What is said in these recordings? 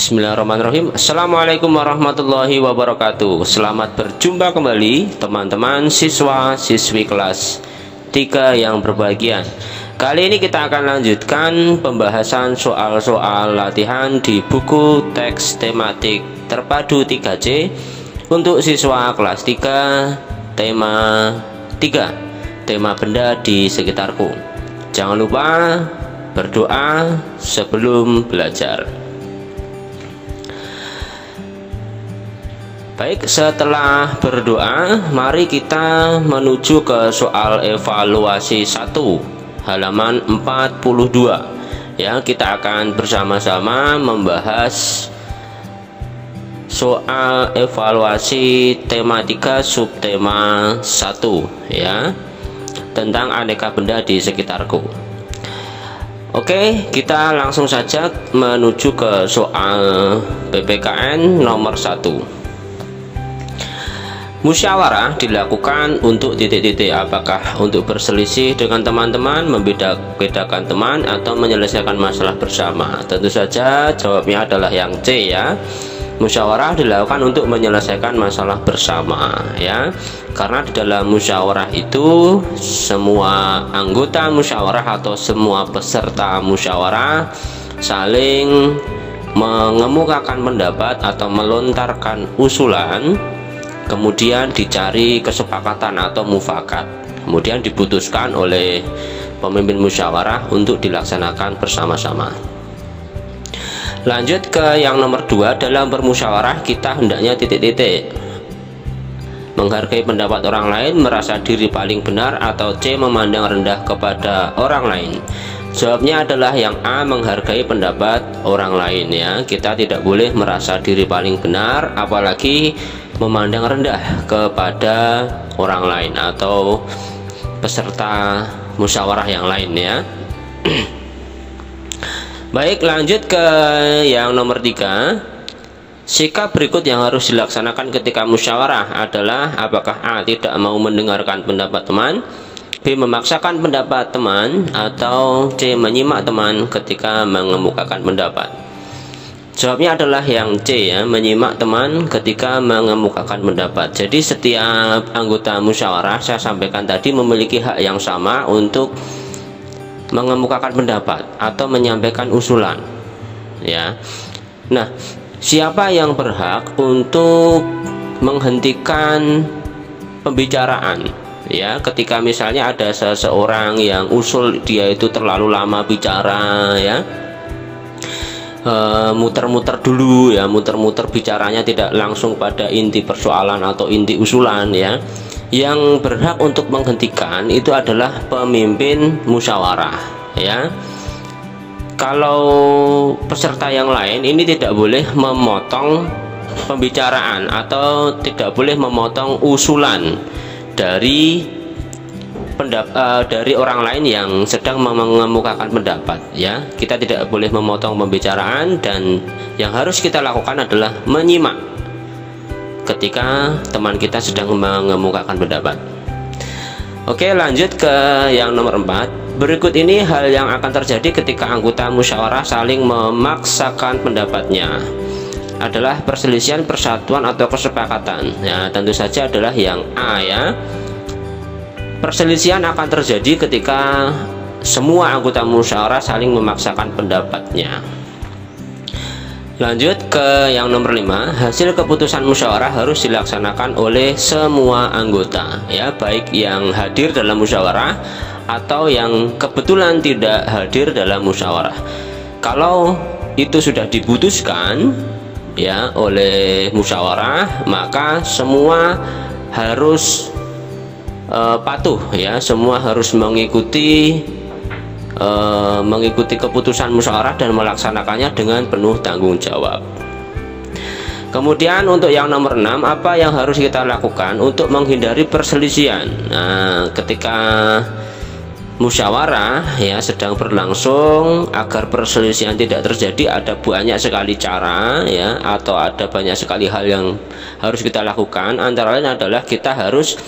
Bismillahirrahmanirrahim. Assalamualaikum warahmatullahi wabarakatuh. Selamat berjumpa kembali teman-teman siswa-siswi kelas 3 yang berbahagia. Kali ini kita akan lanjutkan pembahasan soal-soal latihan di buku teks tematik terpadu 3C untuk siswa kelas 3 tema 3, tema benda di sekitarku. Jangan lupa berdoa sebelum belajar. Baik, setelah berdoa, mari kita menuju ke soal evaluasi 1 halaman 42. Ya, kita akan bersama-sama membahas soal evaluasi tematika subtema 1 ya, tentang aneka benda di sekitarku. Oke, kita langsung saja menuju ke soal PPKN nomor 1. Musyawarah dilakukan untuk titik-titik. Apakah untuk berselisih dengan teman-teman, membedakan teman, atau menyelesaikan masalah bersama? Tentu saja jawabnya adalah yang C ya. Musyawarah dilakukan untuk menyelesaikan masalah bersama ya. Karena di dalam musyawarah itu semua anggota musyawarah atau semua peserta musyawarah saling mengemukakan pendapat atau melontarkan usulan, kemudian dicari kesepakatan atau mufakat, kemudian diputuskan oleh pemimpin musyawarah untuk dilaksanakan bersama-sama. Lanjut ke yang nomor 2. Dalam bermusyawarah kita hendaknya titik-titik. Menghargai pendapat orang lain, merasa diri paling benar, atau C, memandang rendah kepada orang lain. Jawabnya adalah yang A, menghargai pendapat orang lain ya. Kita tidak boleh merasa diri paling benar, apalagi memandang rendah kepada orang lain atau peserta musyawarah yang lain ya. Baik, lanjut ke yang nomor 3. Sikap berikut yang harus dilaksanakan ketika musyawarah adalah: apakah A, tidak mau mendengarkan pendapat teman, B, memaksakan pendapat teman, atau C, menyimak teman ketika mengemukakan pendapat. Jawabnya adalah yang C ya, menyimak teman ketika mengemukakan pendapat. Jadi setiap anggota musyawarah, saya sampaikan tadi, memiliki hak yang sama untuk mengemukakan pendapat atau menyampaikan usulan ya. Nah, siapa yang berhak untuk menghentikan pembicaraan ya, ketika misalnya ada seseorang yang usul dia itu terlalu lama bicara ya, muter-muter dulu ya, muter-muter bicaranya, tidak langsung pada inti persoalan atau inti usulan ya. Yang berhak untuk menghentikan itu adalah pemimpin musyawarah ya. Kalau peserta yang lain ini tidak boleh memotong pembicaraan atau tidak boleh memotong usulan dari orang lain yang sedang mengemukakan pendapat ya. Kita tidak boleh memotong pembicaraan, dan yang harus kita lakukan adalah menyimak ketika teman kita sedang mengemukakan pendapat. Oke, lanjut ke yang nomor 4. Berikut ini hal yang akan terjadi ketika anggota musyawarah saling memaksakan pendapatnya. Adalah perselisihan, persatuan, atau kesepakatan ya. Tentu saja adalah yang A ya. Perselisihan akan terjadi ketika semua anggota musyawarah saling memaksakan pendapatnya. Lanjut ke yang nomor 5. Hasil keputusan musyawarah harus dilaksanakan oleh semua anggota ya, baik yang hadir dalam musyawarah atau yang kebetulan tidak hadir dalam musyawarah. Kalau itu sudah diputuskan ya oleh musyawarah, maka semua harus patuh ya, semua harus mengikuti keputusan musyawarah dan melaksanakannya dengan penuh tanggung jawab. Kemudian untuk yang nomor 6, apa yang harus kita lakukan untuk menghindari perselisihan? Nah, ketika musyawarah ya sedang berlangsung, agar perselisihan tidak terjadi, ada banyak sekali cara ya, atau ada banyak sekali hal yang harus kita lakukan. Antara lain adalah kita harus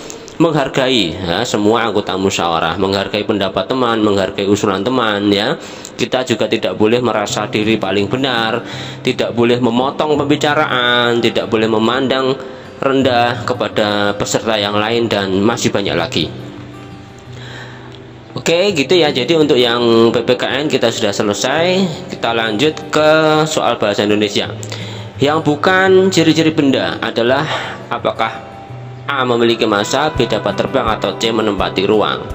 menghargai ya, semua anggota musyawarah, menghargai pendapat teman, menghargai usulan teman ya. Kita juga tidak boleh merasa diri paling benar, tidak boleh memotong pembicaraan, tidak boleh memandang rendah kepada peserta yang lain, dan masih banyak lagi. Oke, gitu ya. Jadi untuk yang PPKN kita sudah selesai. Kita lanjut ke soal bahasa Indonesia. Yang bukan ciri-ciri benda adalah apakah A. memiliki massa, B. dapat terbang, atau C. menempati ruang.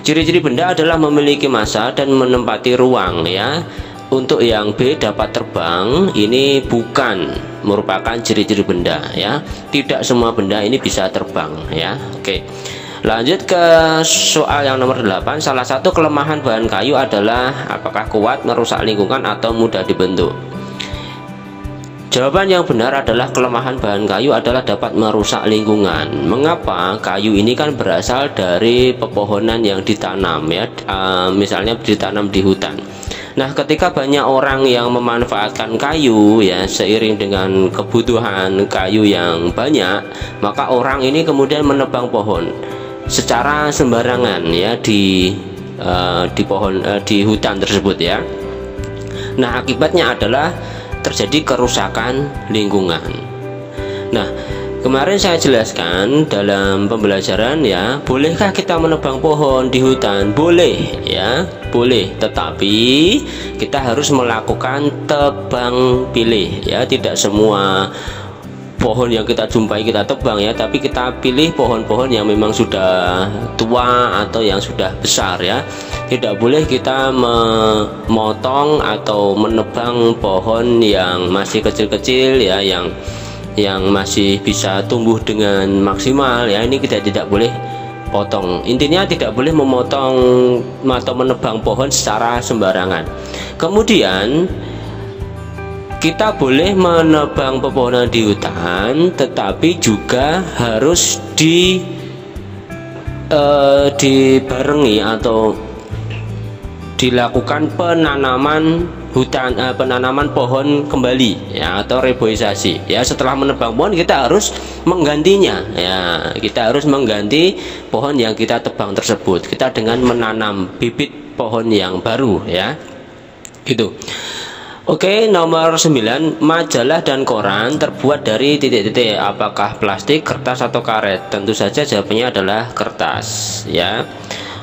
Ciri-ciri benda adalah memiliki massa dan menempati ruang ya. Untuk yang B, dapat terbang, ini bukan merupakan ciri-ciri benda ya. Tidak semua benda ini bisa terbang ya. Oke. Lanjut ke soal yang nomor 8. Salah satu kelemahan bahan kayu adalah apakah kuat, merusak lingkungan, atau mudah dibentuk. Jawaban yang benar adalah kelemahan bahan kayu adalah dapat merusak lingkungan. Mengapa? Kayu ini kan berasal dari pepohonan yang ditanam ya, misalnya ditanam di hutan. Nah, ketika banyak orang yang memanfaatkan kayu ya, seiring dengan kebutuhan kayu yang banyak, maka orang ini kemudian menebang pohon secara sembarangan ya di hutan tersebut ya. Nah, akibatnya adalah terjadi kerusakan lingkungan. Nah, kemarin saya jelaskan dalam pembelajaran ya, bolehkah kita menebang pohon di hutan? Boleh ya, boleh. Tetapi kita harus melakukan tebang pilih ya. Tidak semua pohon yang kita jumpai kita tebang ya, tapi kita pilih pohon-pohon yang memang sudah tua atau yang sudah besar ya. Tidak boleh kita memotong atau menebang pohon yang masih kecil-kecil ya, yang masih bisa tumbuh dengan maksimal ya. Ini kita tidak boleh potong. Intinya tidak boleh memotong atau menebang pohon secara sembarangan. Kemudian kita boleh menebang pepohonan di hutan, tetapi juga harus dibarengi atau dilakukan penanaman hutan, penanaman pohon kembali ya, atau reboisasi ya. Setelah menebang pohon kita harus menggantinya ya, kita harus mengganti pohon yang kita tebang tersebut, kita dengan menanam bibit pohon yang baru ya, gitu. Oke, nomor 9. Majalah dan koran terbuat dari titik-titik. Apakah plastik, kertas, atau karet? Tentu saja jawabannya adalah kertas ya.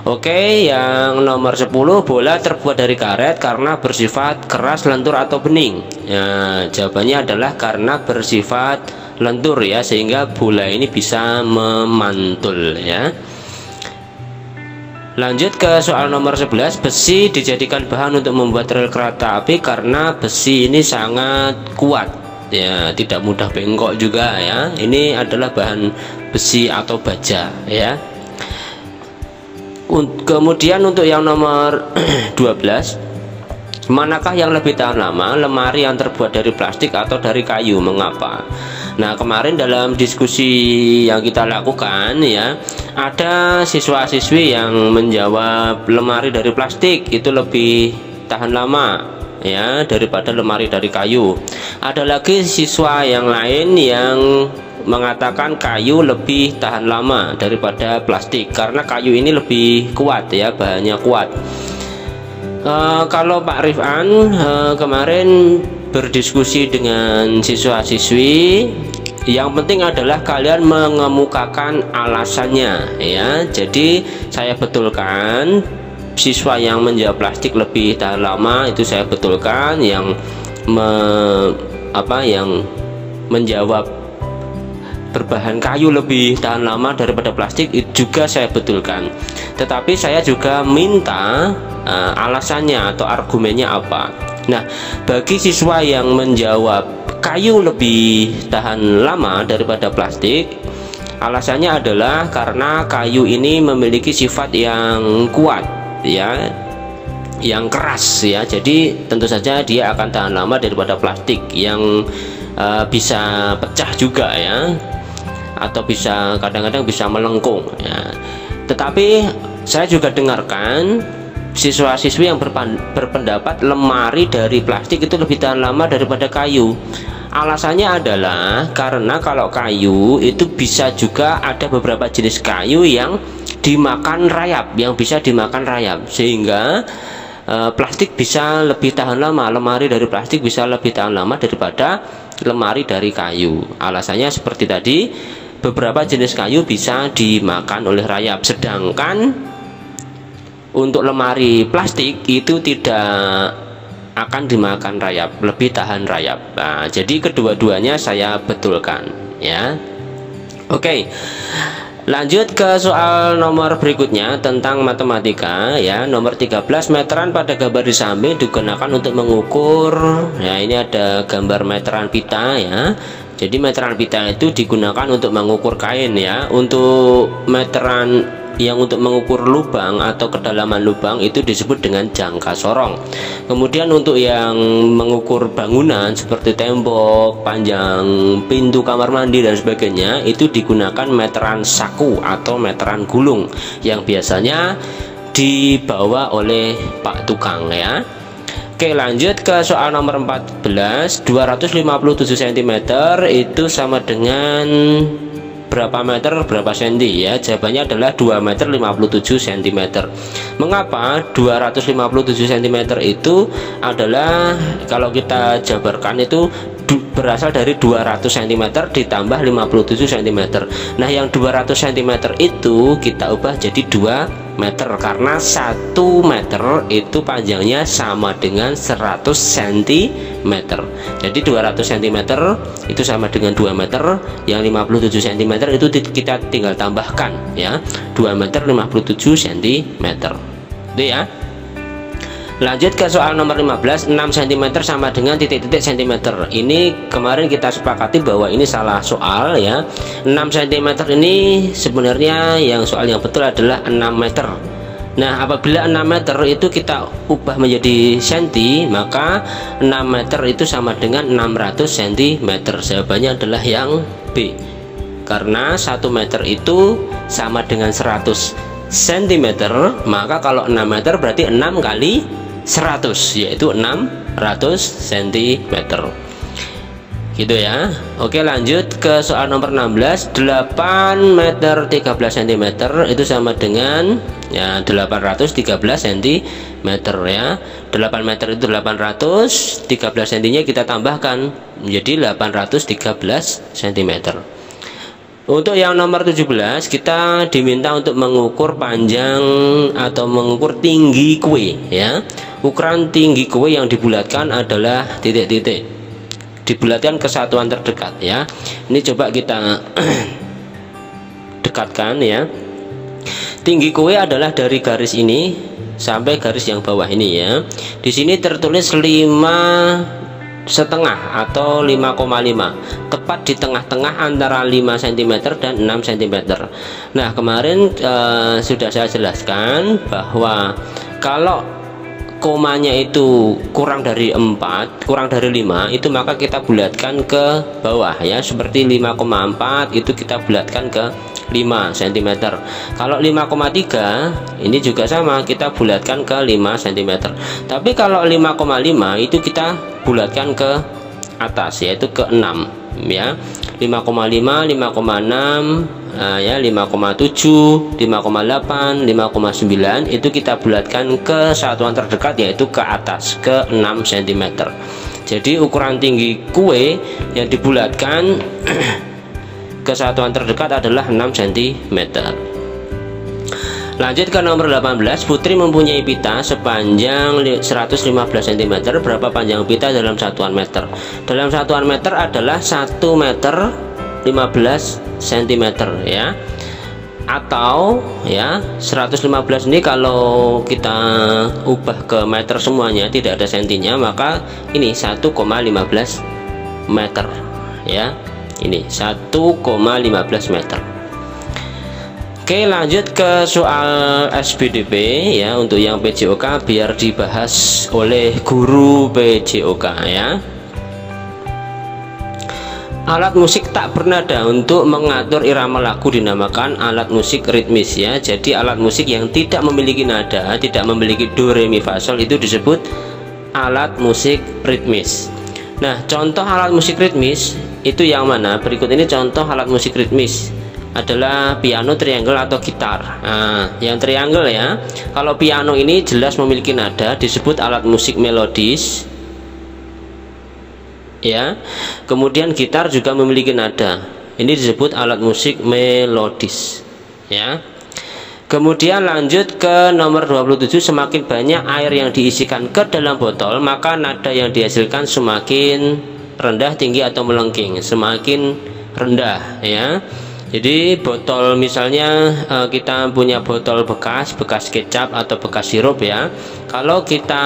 Oke, yang nomor 10. Bola terbuat dari karet karena bersifat keras, lentur, atau bening. Ya, jawabannya adalah karena bersifat lentur ya, sehingga bola ini bisa memantul ya. Lanjut ke soal nomor 11. Besi dijadikan bahan untuk membuat rel kereta api karena besi ini sangat kuat ya, tidak mudah bengkok juga ya. Ini adalah bahan besi atau baja ya. Kemudian untuk yang nomor 12, manakah yang lebih tahan lama, lemari yang terbuat dari plastik atau dari kayu? Mengapa? Nah, kemarin dalam diskusi yang kita lakukan ya, ada siswa-siswi yang menjawab lemari dari plastik itu lebih tahan lama ya daripada lemari dari kayu. Ada lagi siswa yang lain yang mengatakan kayu lebih tahan lama daripada plastik karena kayu ini lebih kuat ya, bahannya kuat. Kalau Pak Rifan kemarin berdiskusi dengan siswa-siswi, yang penting adalah kalian mengemukakan alasannya ya. Jadi saya betulkan, siswa yang menjawab plastik lebih tahan lama itu saya betulkan, yang menjawab berbahan kayu lebih tahan lama daripada plastik itu juga saya betulkan. Tetapi saya juga minta alasannya atau argumennya apa. Nah, bagi siswa yang menjawab kayu lebih tahan lama daripada plastik, alasannya adalah karena kayu ini memiliki sifat yang kuat ya, yang keras ya. Jadi tentu saja dia akan tahan lama daripada plastik yang bisa pecah juga ya, atau bisa kadang-kadang bisa melengkung ya. Tetapi saya juga dengarkan siswa-siswi yang berpendapat lemari dari plastik itu lebih tahan lama daripada kayu. Alasannya adalah karena kalau kayu itu bisa juga ada beberapa jenis kayu yang dimakan rayap, sehingga plastik bisa lebih tahan lama, lemari dari plastik bisa lebih tahan lama daripada lemari dari kayu. Alasannya seperti tadi, beberapa jenis kayu bisa dimakan oleh rayap, sedangkan untuk lemari plastik itu tidak akan dimakan rayap, lebih tahan rayap. Nah, jadi kedua-duanya saya betulkan ya. Oke, lanjut ke soal nomor berikutnya tentang matematika ya. Nomor 13, meteran pada gambar di samping digunakan untuk mengukur ya. Ini ada gambar meteran pita ya. Jadi meteran pita itu digunakan untuk mengukur kain ya. Untuk meteran yang untuk mengukur lubang atau kedalaman lubang itu disebut dengan jangka sorong. Kemudian untuk yang mengukur bangunan seperti tembok, panjang pintu kamar mandi dan sebagainya itu digunakan meteran saku atau meteran gulung yang biasanya dibawa oleh Pak Tukang ya. Oke, lanjut ke soal nomor 14. 257 cm itu sama dengan berapa meter berapa senti ya? Jawabannya adalah 2,57 cm. Mengapa 257 cm itu adalah, kalau kita jabarkan itu berasal dari 200 cm ditambah 57 cm. Nah, yang 200 cm itu kita ubah jadi 2 meter karena 1 meter itu panjangnya sama dengan 100 cm. Jadi 200 cm itu sama dengan 2 meter, yang 57 cm itu kita tinggal tambahkan ya, 2 meter 57 cm. Itu ya. Lanjut ke soal nomor 15. 6 cm sama dengan titik-titik cm. Ini kemarin kita sepakati bahwa ini salah soal ya. 6 cm ini sebenarnya yang soal yang betul adalah 6 meter. Nah, apabila 6 meter itu kita ubah menjadi senti, maka 6 meter itu sama dengan 600 cm. Jawabannya adalah yang B, karena 1 meter itu sama dengan 100 cm. Maka kalau 6 meter berarti 6 kali 100, yaitu 600 cm gitu ya. Oke, lanjut ke soal nomor 16. 8 meter 13 cm itu sama dengan ya 813 cm ya. 8 meter itu 800, 13 cm nya kita tambahkan menjadi 813 cm. Untuk yang nomor 17, kita diminta untuk mengukur panjang atau mengukur tinggi kue ya. Ukuran tinggi kue yang dibulatkan adalah titik-titik, dibulatkan ke satuan terdekat ya. Ini coba kita dekatkan ya. Tinggi kue adalah dari garis ini sampai garis yang bawah ini ya. Di sini tertulis 5,5 atau 5,5, tepat di tengah-tengah antara 5 cm dan 6 cm. Nah, kemarin sudah saya jelaskan bahwa kalau komanya itu kurang dari 4, kurang dari 5, itu maka kita bulatkan ke bawah ya. Seperti 5,4 itu kita bulatkan ke 5 cm. Kalau 5,3 ini juga sama, kita bulatkan ke 5 cm. Tapi kalau 5,5 itu kita bulatkan ke atas, yaitu ke 6 ya. 5,5, 5,6 ya, 5,7, 5,8, 5,9 itu kita bulatkan ke satuan terdekat, yaitu ke atas, ke 6 cm. Jadi ukuran tinggi kue yang dibulatkan ke satuan terdekat adalah 6 cm. Lanjut ke nomor 18. Putri mempunyai pita sepanjang 115 cm. Berapa panjang pita dalam satuan meter? Dalam satuan meter adalah 1 meter 15 cm ya. Atau ya 115 ini kalau kita ubah ke meter semuanya, tidak ada sentinya, maka ini 1,15 meter ya. Ini 1,15 meter. Oke, lanjut ke soal SBDP ya. Untuk yang PJOK biar dibahas oleh guru PJOK ya. Alat musik tak bernada untuk mengatur irama lagu dinamakan alat musik ritmis ya. Jadi alat musik yang tidak memiliki nada, tidak memiliki do re mi fa sol, itu disebut alat musik ritmis. Nah, contoh alat musik ritmis itu yang mana? Berikut ini contoh alat musik ritmis adalah piano, triangle atau gitar. Nah, yang triangle ya. Kalau piano ini jelas memiliki nada, disebut alat musik melodis. Ya. Kemudian gitar juga memiliki nada. Ini disebut alat musik melodis. Ya. Kemudian lanjut ke nomor 27, semakin banyak air yang diisikan ke dalam botol, maka nada yang dihasilkan semakin rendah, tinggi atau melengking. Semakin rendah ya. Jadi botol misalnya kita punya botol bekas kecap atau bekas sirup ya. Kalau kita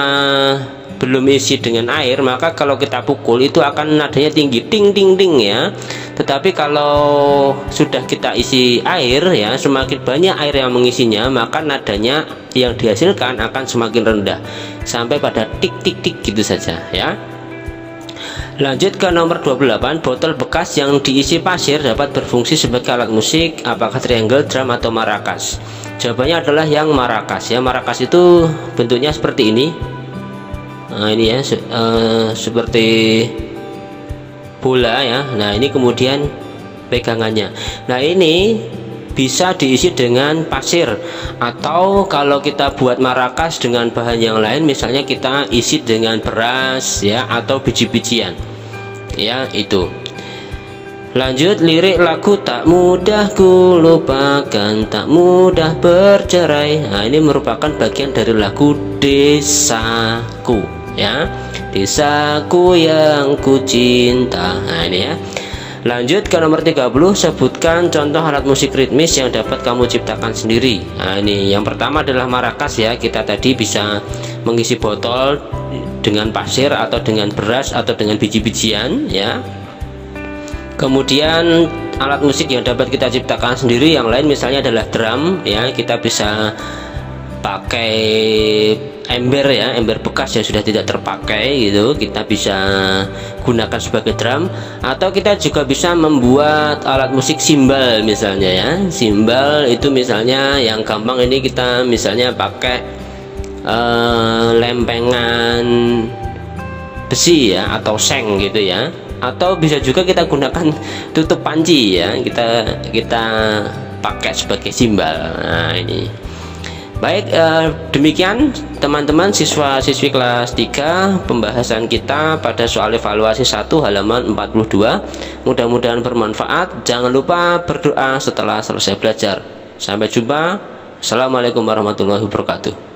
belum isi dengan air, maka kalau kita pukul itu akan nadanya tinggi, ting ting ting ya. Tetapi kalau sudah kita isi air ya, semakin banyak air yang mengisinya, maka nadanya yang dihasilkan akan semakin rendah sampai pada tik tik tik gitu saja ya. Lanjut ke nomor 28, botol bekas yang diisi pasir dapat berfungsi sebagai alat musik, apakah triangle, drum atau maracas? Jawabannya adalah yang maracas ya. Maracas itu bentuknya seperti ini. Nah ini ya, seperti bola ya. Nah ini kemudian pegangannya. Nah ini bisa diisi dengan pasir, atau kalau kita buat maracas dengan bahan yang lain, misalnya kita isi dengan beras ya, atau biji-bijian ya itu. Lanjut, lirik lagu tak mudah ku lupakan, tak mudah bercerai. Nah ini merupakan bagian dari lagu Desaku ya, desaku yang ku cinta. Nah ini ya. Lanjut ke nomor 30, sebutkan contoh alat musik ritmis yang dapat kamu ciptakan sendiri. Nah ini yang pertama adalah maracas ya. Kita tadi bisa mengisi botol dengan pasir atau dengan beras atau dengan biji-bijian ya. Kemudian alat musik yang dapat kita ciptakan sendiri yang lain misalnya adalah drum ya. Kita bisa pakai ember ya, ember bekas yang sudah tidak terpakai gitu, kita bisa gunakan sebagai drum. Atau kita juga bisa membuat alat musik simbal misalnya ya. Simbal itu misalnya yang gampang ini kita misalnya pakai lempengan besi ya, atau seng gitu ya. Atau bisa juga kita gunakan tutup panci ya, kita pakai sebagai simbal. Nah ini baik, demikian teman-teman siswa-siswi kelas 3 pembahasan kita pada soal evaluasi 1 halaman 42. Mudah-mudahan bermanfaat. Jangan lupa berdoa setelah selesai belajar. Sampai jumpa. Assalamualaikum warahmatullahi wabarakatuh.